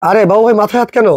আরে বাবু ভাই মাথায় হাত কেন?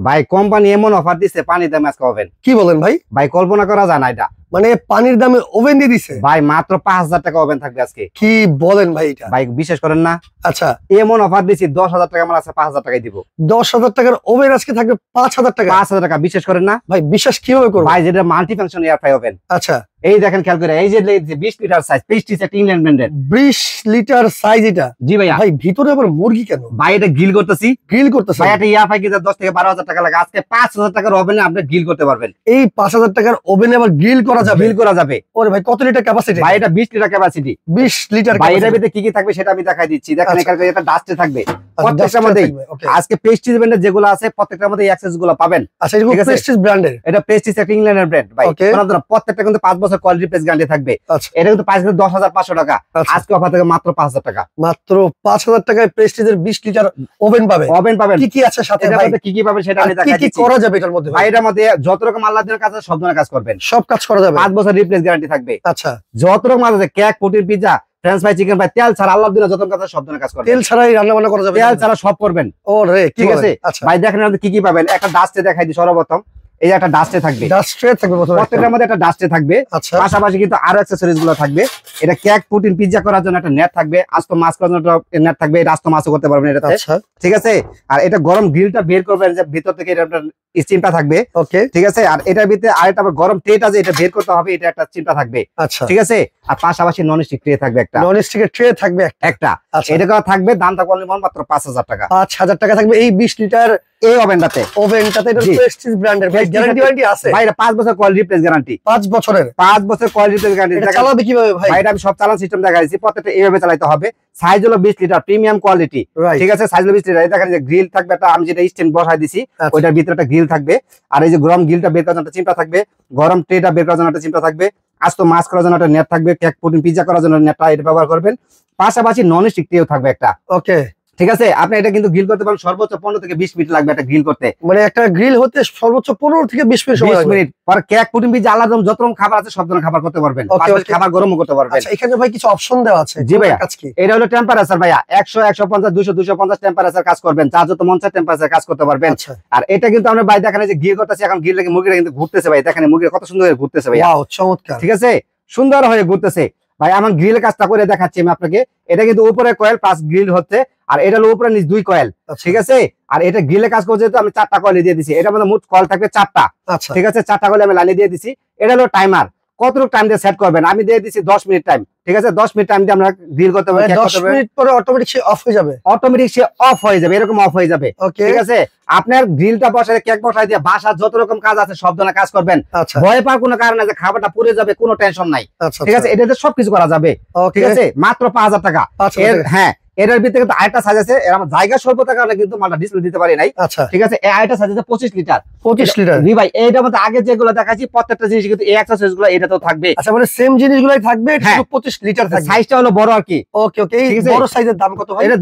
ভাই কোম্পানি এমন অফার দিচ্ছে পানির দামে আজকে ওভেন। কি বলেন ভাই? ভাই কল্পনা করা যায় না এটা। মানে পানির দামে ওভেন দিয়ে দিছে ভাই মাত্র 5000 টাকা ওভেন থাকবে আজকে। কি বলেন ভাই এটা? ভাই বিশ্বাস করেন না। আচ্ছা এমন অফার দিছি 10000 টাকা আমার আছে 5000 টাকায় দিব। 10,000 টাকার ওভেন আজকে থাকবে 5,000 টাকা। 5000 টাকা বিশ্বাস করেন না ভাই বিশ্বাস কিভাবে করবো? ভাই যেটা multi function air fry oven. আচ্ছা এই দেখেন খেয়াল করে এই যে 20 লিটার সাইজ পেস্টিস একটা ইংল্যান্ড ব্র্যান্ডের 20 লিটার সাইজ এটা। জি ভাইয়া। ভাই ভিতরে আবার মুরগি কেন? ভাই এটা গ্রিল করতেছি। গ্রিল করতেছে ভাই এটা এয়ার ফ্রাই কিনতে 10 থেকে 12000 টাকা লাগে, আজকে 5000 টাকার ওভেনে আপনি গ্রিল করতে পারবেন। এই 5,000 টাকার ওভেনে আবার গ্রিল করা যাবে? গ্রিল করা যাবে। ওরে ভাই কত লিটার ক্যাপাসিটি? ভাই এটা 20 লিটার ক্যাপাসিটি। 20 লিটার ভাই এটার ভিতরে কি কি থাকবে সেটা আমি দেখাই দিচ্ছি। দেখেন আচ্ছা। এখানে একটা ডাস্টে থাকবে আচ্ছা, প্রত্যেকটার মধ্যে। ওকে। আজকে পেস্টিস ব্র্যান্ডের যেগুলো আছে প্রত্যেকটার মধ্যে অ্যাক্সেস গুলো পাবেন। আচ্ছা এগুলো ঠিক আছে? প্রেস্টিজ ব্র্যান্ডের। এটা পেস্টিস একটা ইংল্যান্ডের ব্র্যান্ড ভাই। Okay. আপনারা প্রত্যেকটা কিন্তু 5 বছর কোয়ালিটি পেস্ট গ্যারান্টি থাকবে। আচ্ছা এটা কিন্তু প্রাইস 10500 টাকা। আচ্ছা। আজকে অফার থেকে মাত্র 5000 টাকা। মাত্র 5,000 টাকায় প্রেস্টিজের 20 লিটার ওভেন পাবে। ওভেন পাবেন। কি কি আছে সাথে এটার ভাই? মধ্যে কি কি পাবেন সেটা আর আমি কি দেখাই কি দিচ্ছি। করা যাবে এটার মধ্যে ভাই ভাই? এটার মধ্যে যত রকম আল্লাহ দিনের কাজ আছে সব ধরনের কাজ করবেন। সব কাজ করা যাবে? 5 বছর রিপ্লেস গ্যারান্টি থাকবে। আচ্ছা যত রকম মাছ আছে কেক, পুটির, pizza, French fry, chicken fry, তেল ছাড়া আল্লাহ দিনের যত রকম কাজ আছে সব ধরনের কাজ করবেন। তেল ছাড়াই রান্না বান্না করা যাবে? তেল ছাড়া সব করবেন। ও রে কি ঠিক আছে? বলেন? আচ্ছা ভাই দেখেন আপনি কি কি পাবেন। একটা ডাস্টে দেখাই দিই সর্বপ্রথম। এই যে একটা ডাস্টে থাকবে, ডাস্ট ট্রে থাকবে প্রথমে। প্রত্যেকটার মধ্যে একটা ডাস্টে থাকবে। আচ্ছা পাশাপাশি কিন্তু আরো অ্যাকসেসরিজ গুলো থাকবে। এটা কেক, পুটিন, পিজ্জা করার জন্য একটা নেট থাকবে, আস্ত মাছ করার জন্য একটা নেট থাকবে। এটা আস্ত মাছও করতে পারবেন এটাতে। আচ্ছা ঠিক আছে? আর এটা গরম গ্রিলটা বের করবেন যে ভিতর থেকে এটা একটা স্টিমটা থাকবে। ওকে ঠিক আছে? আর এটার ভিতরে আরেকটা আবার গরম ট্রেটা যে এটা বের করতে হবে, এটা একটা চিন্তা থাকবে। আচ্ছা ঠিক আছে? আর পাশাপাশি নন স্টিক ট্রে থাকবে একটা। নন স্টিকের ট্রে থাকবে একটা আচ্ছা এটা করা থাকবে। দাম থাকবে অনলি মাত্র 5000 টাকা 5,000 টাকা থাকবে এই 20 লিটার এই ওভেনটাতে। ওভেনটাতে। এটা জি। প্রেস্টিজ ব্র্যান্ডের ভাই। Prestige গ্যারান্টি ওয়ারেন্টি আছে? ভাই এটা 5 বছর কোয়ালিটি রিপ্লেস গ্যারান্টি। 5 বছরের। 5 বছর কোয়ালিটি রিপ্লেস এটা গ্যারান্টি। চালাবে কিভাবে ভাই? ভাই এটা আমি সব চালান সিস্টেম দেখা দিচ্ছি। প্রত্যেকটা এইভাবে চালাতে হবে। সাইজ হলো 20 লিটার প্রিমিয়াম কোয়ালিটি। রাইট ঠিক আছে? সাইজ হলো 20 লিটার। এই দেখেন যে গ্রিল থাকবে একটা, আমি যেটা স্ট্যান্ড বসাই দিছি আচ্ছা। ওইটার ভিতরে একটা গ্রিল থাকবে। আর এই যে গরম গ্রিলটা বের করার জন্য একটা চিমটা থাকবে, গরম ট্রেটা বের করার জন্য একটা চিমটা থাকবে, আস্ত মাছ করার জন্য একটা নেট থাকবে, কেক, পুডিং, পিজ্জা করার জন্য নেটটা এটা ব্যবহার করবেন। পাশাপাশি নন স্টিক ট্রেও থাকবে একটা। ওকে ঠিক আছে? আপনি এটা কিন্তু গ্রিল করতে পারেন সর্বোচ্চ 15 থেকে 20 মিনিট লাগবে একটা গ্রিল করতে। মানে একটা গ্রিল হতে সর্বোচ্চ 15 থেকে 20 মিনিট সময় 20 লাগবে। মিনিট পর কেক, পুডিং, পিজ্জা আলাদা যত রকম খাবার আছে সব ধরনের খাবার করতে পারবেন। Okay, পাশাপাশি okay. খাবার গরমও করতে পারবেন। আচ্ছা এখানে ভাই কিছু অপশন দেওয়া আছে? জি ভাইয়া। কাজ কি? এটা হলো টেম্পারেচার ভাইয়া। 100, 150, 200, 250 টেম্পারেচার কাজ করবেন। যা যত মন চায় টেম্পারেচার কাজ করতে পারবেন। আচ্ছা আর এটা কিন্তু আমরা ভাই দেখেন এই যে গ্রিল করতেছি, এখন গ্রিল লাগে মুরগিটা কিন্তু ঘুরতেছে ভাই। দেখেন মুরগিটা কত সুন্দর হয়ে ঘুরতেছে ভাইয়া। ওয়াও চমৎকার। ঠিক আছে? সুন্দর হয়ে ঘুরতেছে ভাই। আমার গ্রিলের কাজটা করে দেখাচ্ছি আমি আপনাকে। এটা কিন্তু উপরে কয়েল প্লাস গ্রিল হচ্ছে, আর এটা হলো উপরে নিচ 2 কয়েল। আচ্ছা। ঠিক আছে? আর এটা গ্রিলের কাজ করছে তো আমি 4টা কয়েল দিয়ে দিছি। এটার মধ্যে মোট কয়েল থাকবে 4টা। আচ্ছা ঠিক আছে? 4টা কয়েল আমি লাইনে দিয়ে দিছি। এটা হলো টাইমার, কতটুকু টাইম দিয়ে সেট করবেন আমি দিয়ে দিছি 10 মিনিট টাইম। ঠিক আছে? 10 মিনিট টাইম দিয়ে আমরা গ্রিল করতে পারবো, মানে কেক 10 করতে পারবো। মিনিট পরে অটোমেটিক সে অফ হয়ে যাবে? অটোমেটিক সে অফ হয়ে যাবে, এরকম অফ হয়ে যাবে। ওকে ঠিক আছে? আপনার গ্রিলটা বসায়, কেক বসায় দিয়ে বাসার যত রকম কাজ আছে সব ধরনের কাজ করবেন। আচ্ছা ভয় পাওয়ার কোনো কারণ নাই যে খাবারটা পুড়ে যাবে, কোনো টেনশন নাই। আচ্ছা ঠিক আছে? এটাতে সবকিছু করা যাবে। ঠিক আছে? মাত্র 5000 টাকা। 5,000 টাকা। হ্যাঁ এটার ভিতরে কিন্তু আরেকটা সাইজ আছে। এর আমার জায়গা স্বল্পতার কারণে কিন্তু মালটা ডিসপ্লে দিতে পারি নাই। আচ্ছা ঠিক আছে? এই আরেকটা সাইজ আছে 25 লিটার। 25 লিটার। জি ভাই। এইটার মধ্যে আগে যেগুলো দেখাচ্ছি প্রত্যেকটা জিনিস কিন্তু এই অ্যাক্সেসরিজ গুলো এটাতেও থাকবে। আচ্ছা মানে সেম জিনিসগুলাই থাকবে হ্যাঁ। শুধু 25 লিটার থাকবে। সাইজটা হলো বড় আর কি। ওকে ওকে এই ঠিক আছে? বড় সাইজের দাম কত ভাই? এটা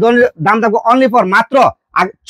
দাম থাকবে অনলি ফর মাত্র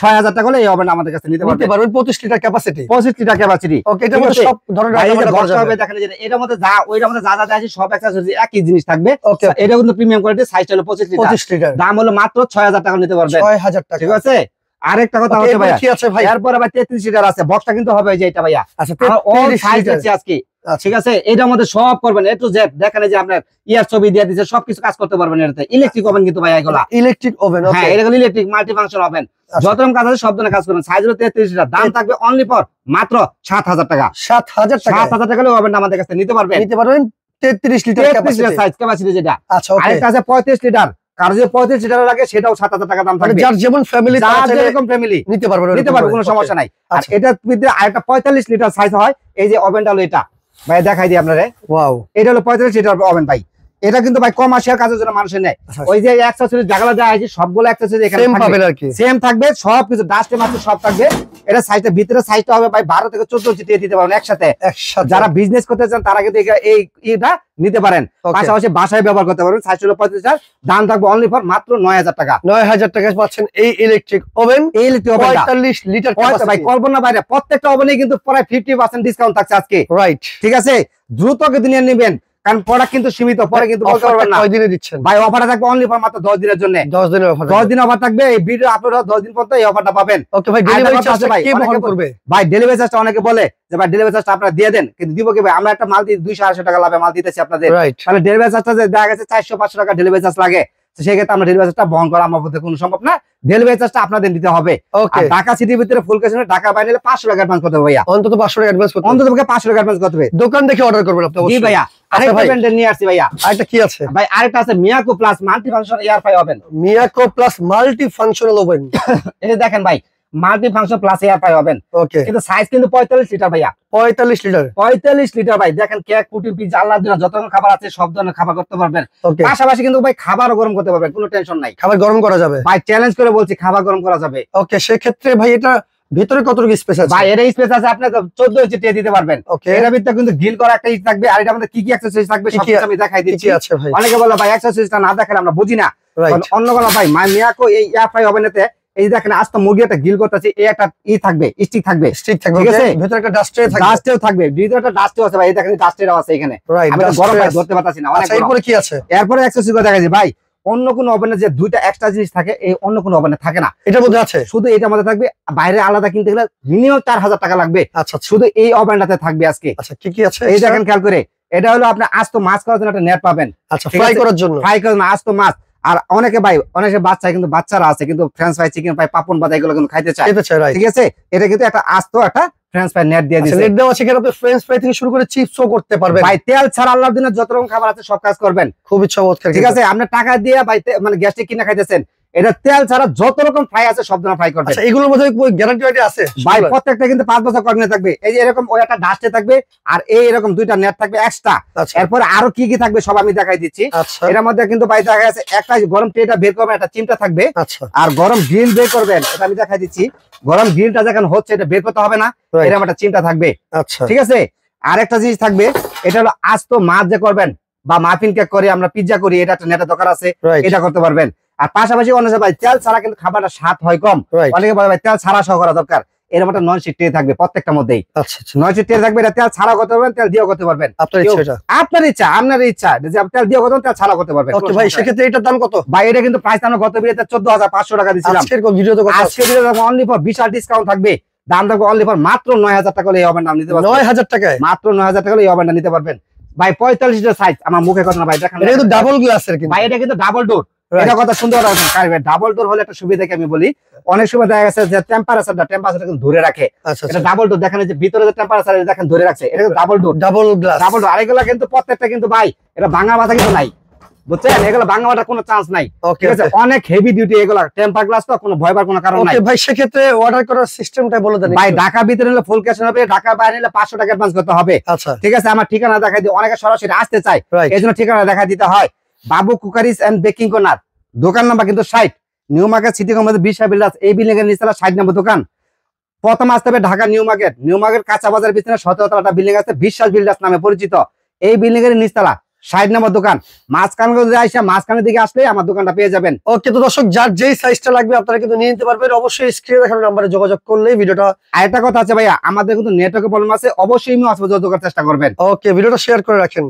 6000 টাকা হলে এই ওভেন আমাদের কাছে নিতে নিতে পারবেন। পারবেন 25 litre capacity. 25 litre capacity. Okay এটার মধ্যে সব ধরনের ভাই এই যে রান্না করা বক্সটা যাবে। হবে দেখেন যে এটার মধ্যে যা ওইটার মধ্যে যা যা আছে সব অ্যাক্সেসরিজ একই জিনিস থাকবে। ওকে এটা কিন্তু প্রিমিয়াম কোয়ালিটি, সাইজটা হলো 25 লিটার। 25 লিটার। দাম হলো মাত্র 6000 টাকা নিতে পারবেন। 6000 টাকা। ঠিক আছে? আরেকটা কথা ওকে, হচ্ছে এরপরে ভাইয়া কি আছে ভাই? এরপরে ভাই 33 লিটার আছে। বক্সটা কিন্তু হবে এই যে এটা ভাইয়া। আচ্ছা আমরা অল 33 সাইজ লিটার। দিচ্ছি আজকে। আচ্ছা। ঠিক আছে? এটার মধ্যে সব করবেন এ টু জেড। দেখেন এই যে আপনার ইয়ার ছবি দিয়ে দিয়েছে, সবকিছু কাজ করতে পারবেন এটাতে। ইলেকট্রিক ওভেন কিন্তু ভাই এগুলা। Electric oven. ওকে হ্যাঁ এটা ইলেকট্রিক মাল্টি ফাংশন ওভেন। যত রকম কাজ আছে সব ধরনের কাজ করবেন। সাইজ হলো 33 লিটার। দাম থাকবে অনলি ফর মাত্র 7000 টাকা। 7000 টাকা 7000 টাকা হলে ওভেনটা আমাদের কাছে নিতে পারবেন। নিতে পারবেন 33 litre 33 capacity. Litre size capacity যেটা। আচ্ছা ওকে আরেকটা আছে 35 লিটার। কার যে 35 লিটার লাগে সেটাও 7000 টাকা দাম মানে থাকবে। যার যেমন ফ্যামিলি যার যেরকম ফ্যামিলি নিতে পারবে নিতে পারবে, কোনো সমস্যা নাই। আর আচ্ছা। এটার ভিতরে আরেকটা 45 লিটার সাইজ হয়। এই যে ওভেনটা হলো এটা ভাই, দেখাই দিই আপনারে। ওয়াও এটা হলো 35 লিটার ওভেন ভাই। এটা কিন্তু ভাই কমার্শিয়াল কাজের জন্য মানুষের নেয়। আচ্ছা। ওই যে অ্যাক্সেসরিজ জায়গা দেওয়া আছে সবগুলো অ্যাক্সেসরিজ এখানে সেম থাকবে। পাবেন আর কি। সেম থাকবে সবকিছু, ডাস্টে মাস্টে সব থাকবে। এটা সাইজটা ভিতরে সাইজটা হবে ভাই 12 থেকে 14 ইঞ্চি দিয়ে দিতে পারবেন একসাথে। একসাথে যারা বিজনেস করতে চান তারা কিন্তু এই এটা নিতে পারেন। Okay. পাশাপাশি বাসায় ব্যবহার করতে পারবেন। সাইজ হলো 35 লিটার। দাম থাকবে অনলি ফর মাত্র 9000 টাকা। 9000 টাকায় পাচ্ছেন এই ইলেকট্রিক ওভেন। এই ইলেকট্রিক ওভেনটা 45 লিটার ভাই ক্যাপাসিটি। কল্পনা বাইরে। প্রত্যেকটা ওভেনে কিন্তু প্রায় 50% ডিসকাউন্ট থাকছে আজকে। রাইট ঠিক আছে? দ্রুত কিন্তু নিয়ে নেবেন। কারণ প্রোডাক্ট কিন্তু সীমিত, পরে কিন্তু বলতে পারবেন না। কয় দিনে দিচ্ছেন ভাই অফারটা থাকবে অনলি ফর মাত্র 10 দিনের জন্য। 10 দিনের অফার 10 দিন অফার থাকবে, এই ভিডিও আপলোড হওয়ার 10 দিন পর্যন্ত এই অফারটা পাবেন। ওকে ভাই, ডেলিভারি চার্জ কে বহন করবে? ভাই ডেলিভারি চার্জটা অনেকে বলে যে ভাই ডেলিভারি চার্জটা আপনারা দিয়ে দেন, কিন্তু দিব কি ভাই, আমরা একটা মাল দিই 200-250 টাকা লাভে মাল দিতেছি আপনাদের, রাইট। তাহলে ডেলিভারি চার্জটা দেখা গেছে 400-500 টাকা ডেলিভারি চার্জ লাগে, তো সেক্ষেত্রে আমরা ডেলিভারি চার্জটা বহন করা আমার পক্ষে কোনো সম্ভব না, ডেলিভারি চার্জটা আপনাদের দিতে হবে। ওকে, আর ঢাকা সিটির ভিতরে ফুল ক্যাশ ঢাকা বাইরে 500 টাকা অ্যাডভান্স করতে হবে ভাইয়া, অন্তত 500 টাকা অ্যাডভান্স করতে হবে। অন্তত 500 টাকা অ্যাডভান্স করতে হবে। দোকান দেখে অর্ডার করবেন আপনি জি অবশ্যই। ভাইয়া, আচ্ছা আরেকটা ভাই, ব্র্যান্ডের নিয়ে আসছি ভাইয়া। আরেকটা কি আছে ভাই আরেকটা আছে Miyako plus multi function air fry oven. Miyako plus multi functional oven. এই যে দেখেন ভাই, multi function plus air fry oven, okay, কিন্তু সাইজ কিন্তু 45 লিটার ভাইয়া, 45 লিটার। 45 লিটার ভাই। দেখেন কেক, পুটিং, পিজ্জা, আল্লাহর জন্য যত ধরনের খাবার আছে সব ধরনের খাবার করতে পারবেন, ওকে, পাশাপাশি কিন্তু ভাই খাবারও গরম করতে পারবেন, কোনো টেনশন নাই খাবার গরম করা যাবে ভাই, চ্যালেঞ্জ করে বলছি খাবার গরম করা যাবে। ওকে, সেক্ষেত্রে ভাই এটা ভিতরে কতটুকু স্পেস আছে? ভাই এর স্পেস আছে, আপনি 14 ইঞ্চি টিয়ে দিতে পারবেন। ওকে, এর ভিতরে কিন্তু গ্রিল করা একটা ইঞ্চ থাকবে, আর এটার মধ্যে কি কি অ্যাক্সেসরিজ থাকবে সব কিছু আমি দেখাই দিচ্ছি। কি আছে ভাই? অনেকে বলে ভাই অ্যাক্সেসরিজটা না দেখালে আমরা বুঝি না, রাইট, অন্য কোনো ভাই মিয়াকো এই এয়ার ফ্রাই ওভেনেতে এই যে দেখেন আস্ত মুরগি একটা গ্রিল করতেছি, এই একটা থাকবে, স্টিক থাকবে, স্টিক থাকবে, ঠিক আছে? ভিতরে একটা ডাস্ট ট্রে থাকবে, ডাস্টেও থাকবে, ভিতরে একটা ডাস্টেও আছে ভাই, এই দেখেন ডাস্টেরও আছে এখানে, রাইট। আমি তো গরম ভাই ধরতে পারতাছি না, অনেক আচ্ছা, গরম। এরপরে কি আছে? এরপরে অ্যাক্সেসরিজ দেখাচ্ছি ভাই, অন্য কোনো ওভেনে যে দুইটা এক্সট্রা জিনিস থাকে এই অন্য কোনো ওভেনে থাকে না, এটার মধ্যে আছে শুধু এটার মধ্যে থাকবে, বাইরে আলাদা কিনতে গেলে মিনিমাম 4000 টাকা লাগবে, আচ্ছা আচ্ছা, শুধু এই ওভেনটাতে থাকবে আজকে। আচ্ছা কি কি আছে? এই দেখেন খেয়াল করে, এটা হলো আপনি আস্ত মাছ করার জন্য একটা নেট পাবেন, আচ্ছা, ঠিক ফ্রাই আছে? করার জন্য। ফ্রাই করেন আস্ত মাছ। আর অনেকে ভাই অনেকে বাচ্চা কিন্তু বাচ্চারা আছে কিন্তু French fry, chicken fry, Papon বাদা এগুলো কিন্তু খাইতে চায়, খেতে চাই, রাইট। ঠিক আছে? এটা কিন্তু একটা আস্ত একটা ফ্রেঞ্চ ফ্রাই নেট দিয়ে আচ্ছা, দিয়েছে নেট দেওয়া আছে, এখানে আপনি ফ্রেঞ্চ ফ্রাই থেকে শুরু করে চিপসও করতে পারবেন। ভাই, তেল ছাড়া আল্লাহর দিনে যত রকম খাবার আছে সব কাজ করবেন, খুবই চমৎকার, ঠিক আছে? আপনি টাকা দিয়ে ভাই মানে গ্যাসটি কিনে খাইতেছেন, এটা তেল ছাড়া যত রকম ফ্রাই আছে সব ধরনের ফ্রাই করবেন। আচ্ছা, এগুলোর মধ্যে গ্যারান্টি ওয়ারেন্টি আছে ভাই প্রত্যেকটা কিন্তু 5 বছর কন্টিনিউ থাকবে, এই যে এরকম ওই একটা ডাস্টে থাকবে, আর এই এরকম দুইটা নেট থাকবে এক্সট্রা। আচ্ছা এরপরে আরো কি কি থাকবে সব আমি দেখাই দিচ্ছি। আচ্ছা এর মধ্যে কিন্তু ভাই দেখা গেছে একটা গরম ট্রেটা বের করবেন, একটা চিমটা থাকবে, আচ্ছা, আর গরম গ্রিল বের করবেন, এটা আমি দেখাই দিচ্ছি। গরম গ্রিলটা যখন হচ্ছে এটা বের করতে হবে না, Right. এরকম একটা চিমটা থাকবে, আচ্ছা, ঠিক আছে? আরেকটা জিনিস থাকবে, এটা হলো আস্ত মাছ যে করবেন বা মাফিন কেক করি, আমরা পিজ্জা করি, এটা একটা নেটের দরকার আছে, রাইট, এটা করতে পারবেন। আর পাশাপাশি অনেকে ভাই তেল ছাড়া কিন্তু খাবারটা স্বাদ হয় কম, রাইট, অনেকে বলে ভাই তেল ছাড়া সহ করা দরকার, এরকম একটা নন স্টিক ট্রে থাকবে প্রত্যেকটা মধ্যেই, আচ্ছা আচ্ছা, 9টি ট্রে থাকবে, এটা তেল ছাড়া করতে পারবেন, তেল দিয়েও করতে পারবেন, আপনার ইচ্ছা এটা। আপনার ইচ্ছা, আপনার ইচ্ছা যে তেল দিয়ে করতে তেল ছাড়া করতে পারবেন। ওকে ভাই, সেক্ষেত্রে এটার দাম কত? ভাই এটা কিন্তু প্রাইস আমরা গত ভিডিওতে 14500 টাকা দিছিলাম, আজকের ভিডিওতে কত আছে? আজকে ভিডিওতে অনলি ফর বিশাল ডিসকাউন্ট থাকবে, দাম থাকবে অনলি ফর মাত্র 9000 টাকা হলে এই ওভেনটা নিতে পারবেন, 9000 টাকায় মাত্র 9000 টাকা হলে এই ওভেনটা নিতে পারবেন ভাই। 45 লিটার সাইজ, আমার মুখে কথা না ভাই, দেখেন এটা কিন্তু ডাবল গ্লাসের কিন্তু ভাই, এটা কিন্তু ডাবল ডোর, Right. এটা কথা সুন্দর ডাবল ডোর হলে একটা সুবিধা কি আমি বলি, অনেক সময় দেখা গেছে যে টেম্পারেচারটা কিন্তু ধরে রাখে, আচ্ছা এটা আচ্ছা, ডাবল ডোর, দেখেন এই যে ভিতরে যে টেম্পারেচার দেখেন ধরে রাখছে, এটা কিন্তু double door, double glass, double door. আর এগুলা কিন্তু প্রত্যেকটা কিন্তু ভাই এটা ভাঙা বাতা কিন্তু নাই, বুঝছেন? এগুলো ভাঙা বাটার কোনো চান্স নাই, ওকে ঠিক আছে? অনেক হেভি ডিউটি এগুলা, টেম্পার গ্লাস তো কোনো ভয় পাওয়ার কোনো কারণ নাই। ওকে ভাই, সেক্ষেত্রে অর্ডার করার সিস্টেমটা বলে দেন ভাই একটু। ঢাকা ভিতরে নিলে ফুল ক্যাশ হবে, ঢাকা বাইরে নিলে 500 টাকা অ্যাডভান্স করতে হবে, আচ্ছা, ঠিক আছে? আমার ঠিকানা দেখাই দিই, অনেকে সরাসরি আসতে চায়, রাইট, এই জন্য ঠিকানা দেখা দিতে হয়। Babu cookeries and baking corner, দোকান নাম্বার কিন্তু 60, নিউ মার্কেট সিটি কমপ্লেক্স বিশা বিল্ডার্স, এই বিল্ডিং এর নিচতলা 60 নম্বর দোকান। প্রথম আসতে হবে ঢাকা নিউ মার্কেট কাঁচা বাজার পিছনে 17 তলাটা বিল্ডিং আছে, বিশ্বাস বিল্ডার্স নামে পরিচিত, এই বিল্ডিং এর নিচতলা 60 নম্বর দোকান। মাঝখানের দিকে আসলে আমার দোকানটা পেয়ে যাবেন। ওকে, তো দর্শক যার যেই সাইজটা লাগবে আপনারা কিন্তু নিয়ে নিতে পারবেন, অবশ্যই স্ক্রিনে দেখানো নম্বরে যোগাযোগ করলেই ভিডিওটা। আরেকটা কথা আছে ভাইয়া, আমাদের কিন্তু নেটওয়ার্কের প্রবলেম আছে, অবশ্যই যোগাযোগ করার চেষ্টা করবেন। ওকে, ভিডিওটা শেয়ার করে রাখেন।